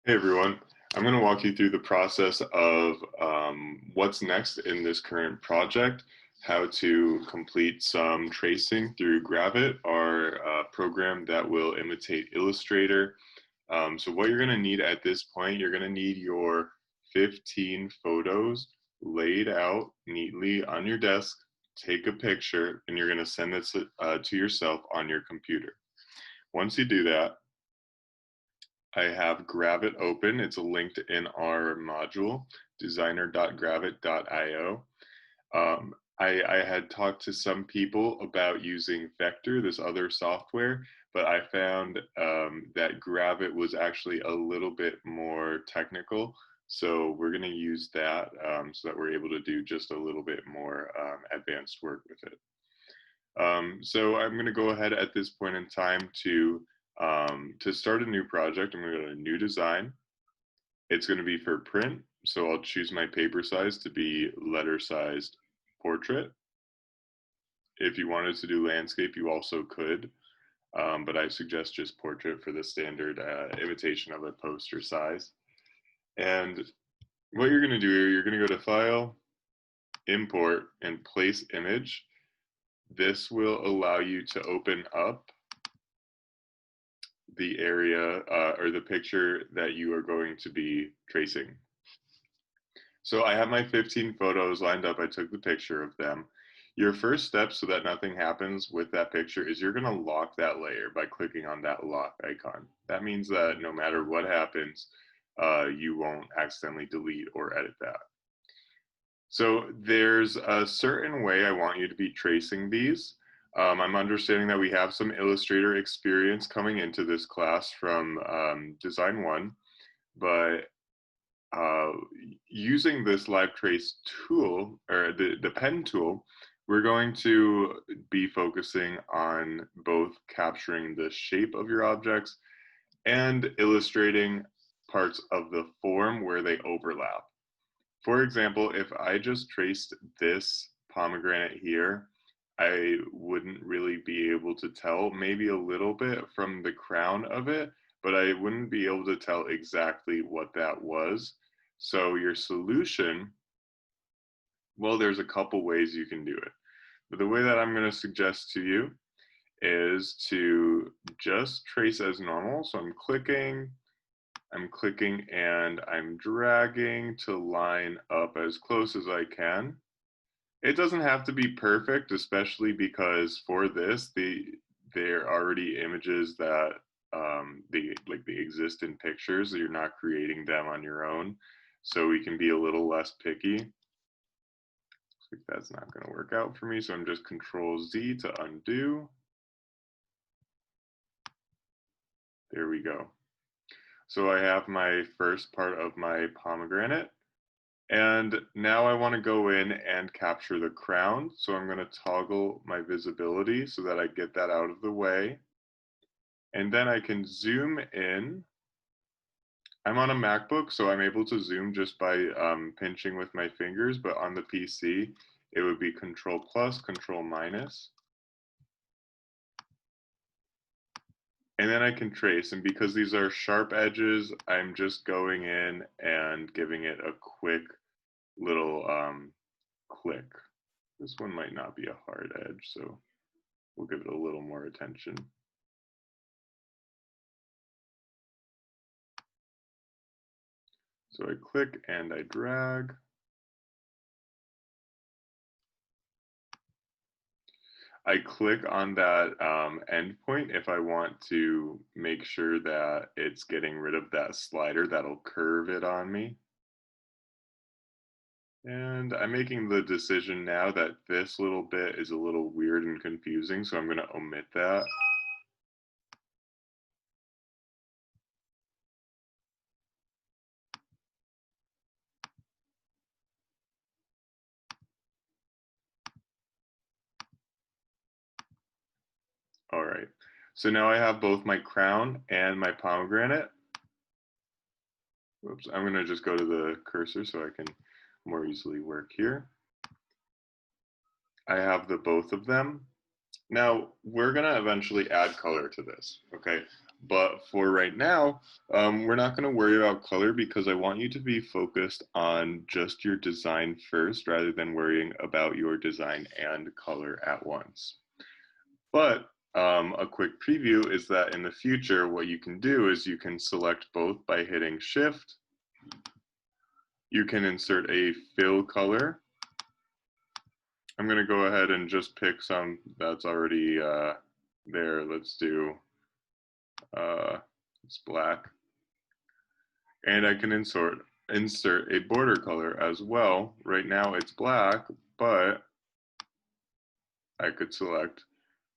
Hey everyone, I'm going to walk you through the process of what's next in this current project, how to complete some tracing through Gravit, our program that will imitate Illustrator. So what you're going to need at this point, you're going to need your 15 photos laid out neatly on your desk. Take a picture and you're going to send this to yourself on your computer. Once you do that, I have Gravit open. It's linked in our module, designer.gravit.io. I had talked to some people about using Vector, this other software, but I found that Gravit was actually a little bit more technical. So we're going to use that so that we're able to do just a little bit more advanced work with it. So I'm going to go ahead at this point in time to start a new project. I'm going to go to new design. It's going to be for print, so I'll choose my paper size to be letter sized portrait. If you wanted to do landscape, you also could, but I suggest just portrait for the standard imitation of a poster size. And what you're going to do here, you're going to go to File, Import, and Place Image. This will allow you to open up the area or the picture that you are going to be tracing. So I have my 15 photos lined up. I took the picture of them. Your first step so that nothing happens with that picture is you're going to lock that layer by clicking on that lock icon. That means that no matter what happens, you won't accidentally delete or edit that. So there's a certain way I want you to be tracing these. I'm understanding that we have some Illustrator experience coming into this class from Design 1, but uh, using this live trace tool, or the pen tool, we're going to be focusing on both capturing the shape of your objects and illustrating parts of the form where they overlap. For example, if I just traced this pomegranate here, I wouldn't really be able to tell, maybe a little bit from the crown of it, but I wouldn't be able to tell exactly what that was. So your solution, well, there's a couple ways you can do it. But the way that I'm going to suggest to you is to just trace as normal. So I'm clicking and I'm dragging to line up as close as I can. It doesn't have to be perfect, especially because for this, they're already images that they exist in pictures. You're not creating them on your own, so we can be a little less picky. Looks like that's not going to work out for me, so I'm just Control Z to undo. There we go. So I have my first part of my pomegranate. And now I want to go in and capture the crown. So I'm going to toggle my visibility so that I get that out of the way. And then I can zoom in. I'm on a MacBook, so I'm able to zoom just by pinching with my fingers, but on the PC, it would be Control plus, Control minus. And then I can trace, and because these are sharp edges, I'm just going in and giving it a quick little click. This one might not be a hard edge, so we'll give it a little more attention. So I click and I drag. I click on that endpoint if I want to make sure that it's getting rid of that slider that'll curve it on me. And I'm making the decision now that this little bit is a little weird and confusing, so I'm going to omit that. All right, so now I have both my crown and my pomegranate. Oops, I'm going to just go to the cursor so I can more easily work here. I have the both of them. Now, we're gonna eventually add color to this, okay? But for right now, we're not gonna worry about color because I want you to be focused on just your design first rather than worrying about your design and color at once. But a quick preview is that in the future, what you can do is you can select both by hitting Shift. You can insert a fill color. I'm going to go ahead and just pick some that's already there. Let's do it's black. And I can insert a border color as well. Right now it's black, but I could select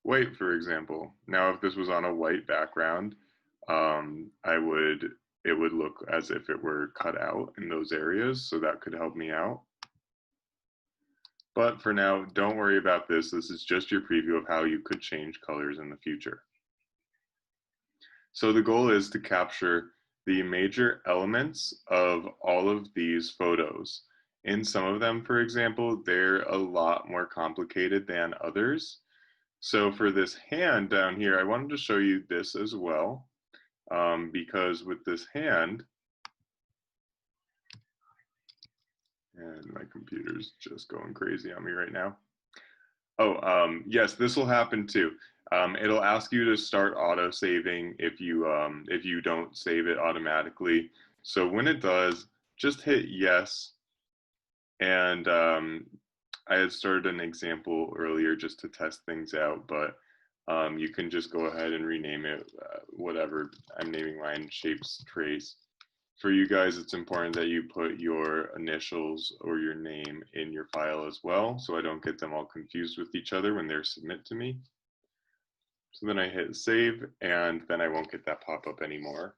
white, for example. Now, if this was on a white background, it would look as if it were cut out in those areas, so that could help me out. But for now, don't worry about this. This is just your preview of how you could change colors in the future. So the goal is to capture the major elements of all of these photos. In some of them, for example, they're a lot more complicated than others. So for this hand down here, I wanted to show you this as well, because with this hand, and my computer's just going crazy on me right now. Oh, yes, this will happen too. It'll ask you to start auto saving if you don't save it automatically. So when it does, just hit yes. And I had started an example earlier just to test things out, but you can just go ahead and rename it whatever. I'm naming mine Shapes Trace. For you guys, it's important that you put your initials or your name in your file as well, so I don't get them all confused with each other when they're submit to me. So then I hit save, and then I won't get that pop-up anymore.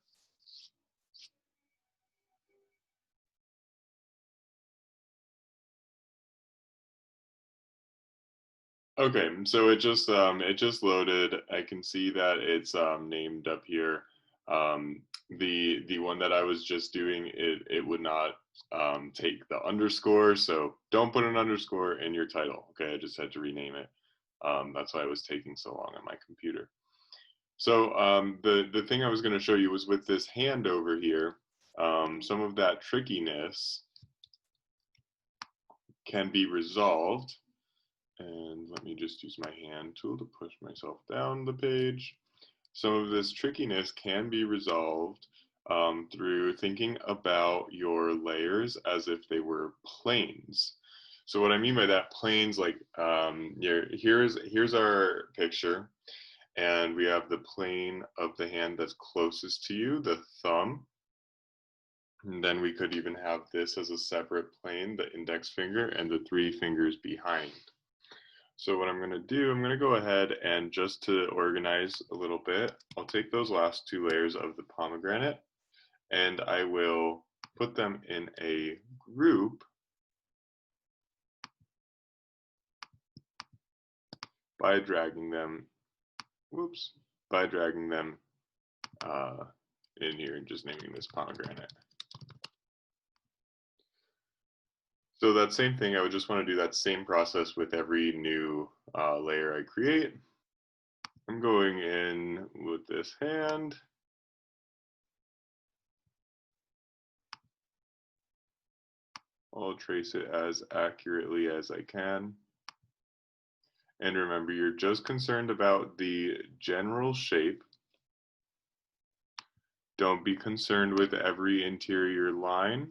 Okay, so it just loaded. I can see that it's named up here. The one that I was just doing, it would not take the underscore, so don't put an underscore in your title. Okay, I just had to rename it. That's why it was taking so long on my computer. So the thing I was going to show you was with this hand over here. Some of that trickiness can be resolved. And let me just use my hand tool to push myself down the page. Some of this trickiness can be resolved through thinking about your layers as if they were planes. So what I mean by that, planes, like here's our picture, and we have the plane of the hand that's closest to you, the thumb. And then we could even have this as a separate plane, the index finger, and the three fingers behind. So what I'm going to do, I'm going to go ahead and just to organize a little bit, I'll take those last two layers of the pomegranate and I will put them in a group by dragging them, by dragging them in here and just naming this pomegranate. So that same thing, I would just want to do that same process with every new layer I create. I'm going in with this hand. I'll trace it as accurately as I can. And remember, you're just concerned about the general shape. Don't be concerned with every interior line.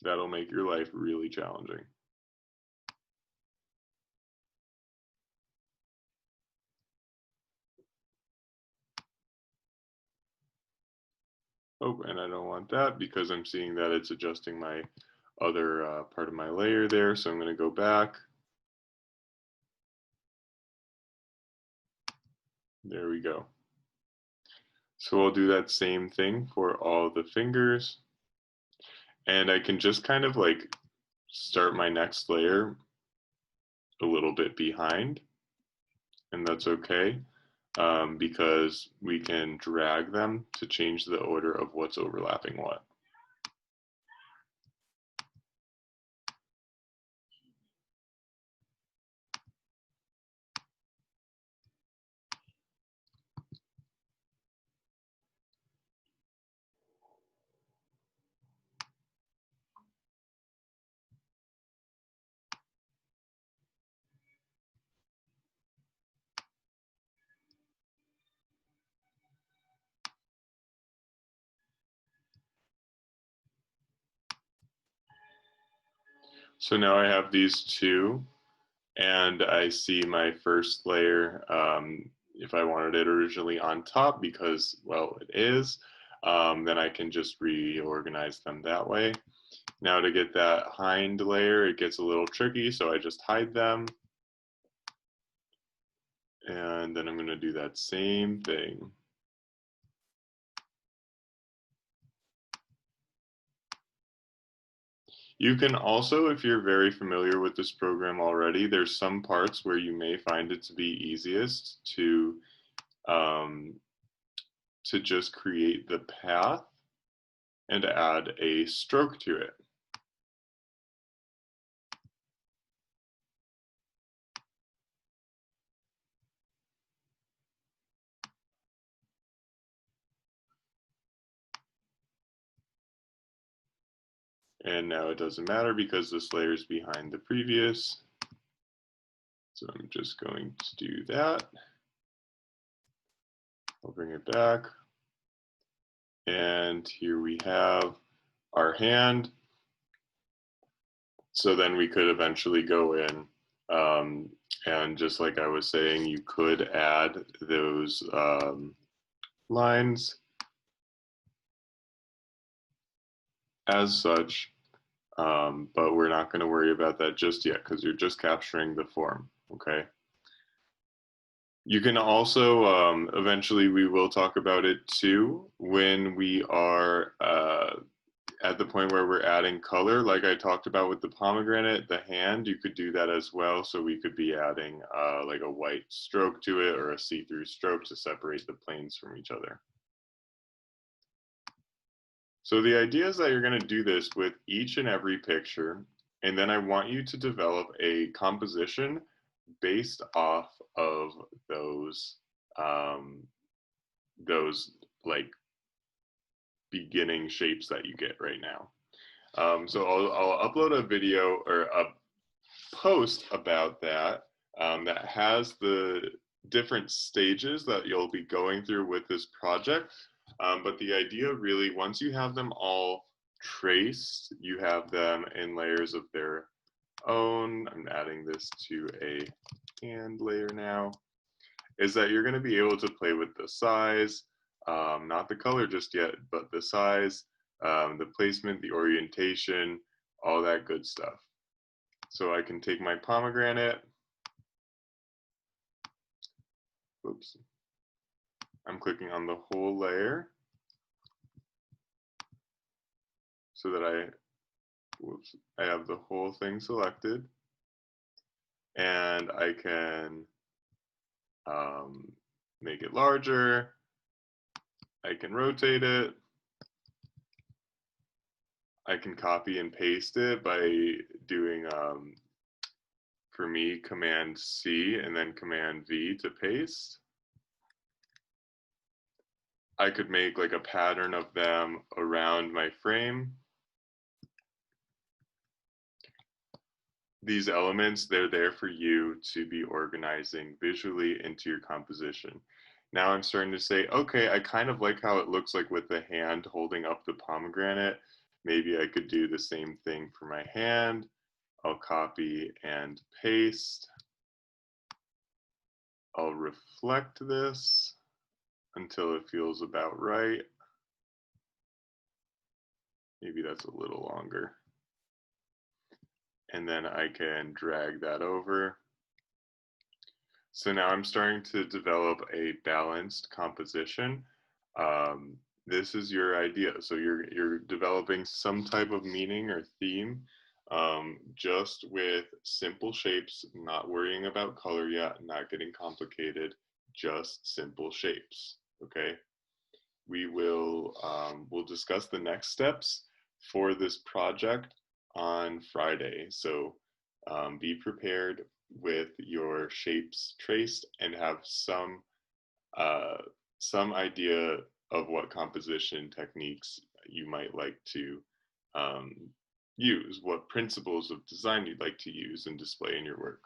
That'll make your life really challenging. Oh, and I don't want that because I'm seeing that it's adjusting my other part of my layer there. So I'm going to go back. There we go. So I'll do that same thing for all the fingers. And I can just kind of like start my next layer a little bit behind. And that's okay because we can drag them to change the order of what's overlapping what. So now I have these two, and I see my first layer, if I wanted it originally on top because, well, it is, then I can just reorganize them that way. Now to get that hind layer, it gets a little tricky, so I just hide them. And then I'm going to do that same thing. You can also, if you're very familiar with this program already, there's some parts where you may find it to be easiest um, to just create the path and add a stroke to it. And now it doesn't matter because this layer is behind the previous. So I'm just going to do that. I'll bring it back. And here we have our hand. So then we could eventually go in and just like I was saying, you could add those lines as such, but we're not going to worry about that just yet because you're just capturing the form, okay? You can also, eventually we will talk about it too, when we are at the point where we're adding color, like I talked about with the pomegranate, the hand, you could do that as well. So we could be adding like a white stroke to it or a see-through stroke to separate the planes from each other. So the idea is that you're going to do this with each and every picture, and then I want you to develop a composition based off of those like beginning shapes that you get right now. So I'll upload a video or a post about that that has the different stages that you'll be going through with this project. But the idea really, once you have them all traced, you have them in layers of their own. I'm adding this to a hand layer now, is that you're going to be able to play with the size, not the color just yet, but the size, the placement, the orientation, all that good stuff. So I can take my pomegranate. Oops. I'm clicking on the whole layer so that I have the whole thing selected, and I can make it larger. I can rotate it. I can copy and paste it by doing, for me, Command C and then Command V to paste. I could make like a pattern of them around my frame. These elements, they're there for you to be organizing visually into your composition. Now I'm starting to say, okay, I kind of like how it looks like with the hand holding up the pomegranate. Maybe I could do the same thing for my hand. I'll copy and paste. I'll reflect this until it feels about right. Maybe that's a little longer. And then I can drag that over. So now I'm starting to develop a balanced composition. This is your idea. So you're developing some type of meaning or theme, just with simple shapes, not worrying about color yet, not getting complicated, just simple shapes. Okay. We'll discuss the next steps for this project on Friday. So be prepared with your shapes traced and have some idea of what composition techniques you might like to use, what principles of design you'd like to use and display in your work.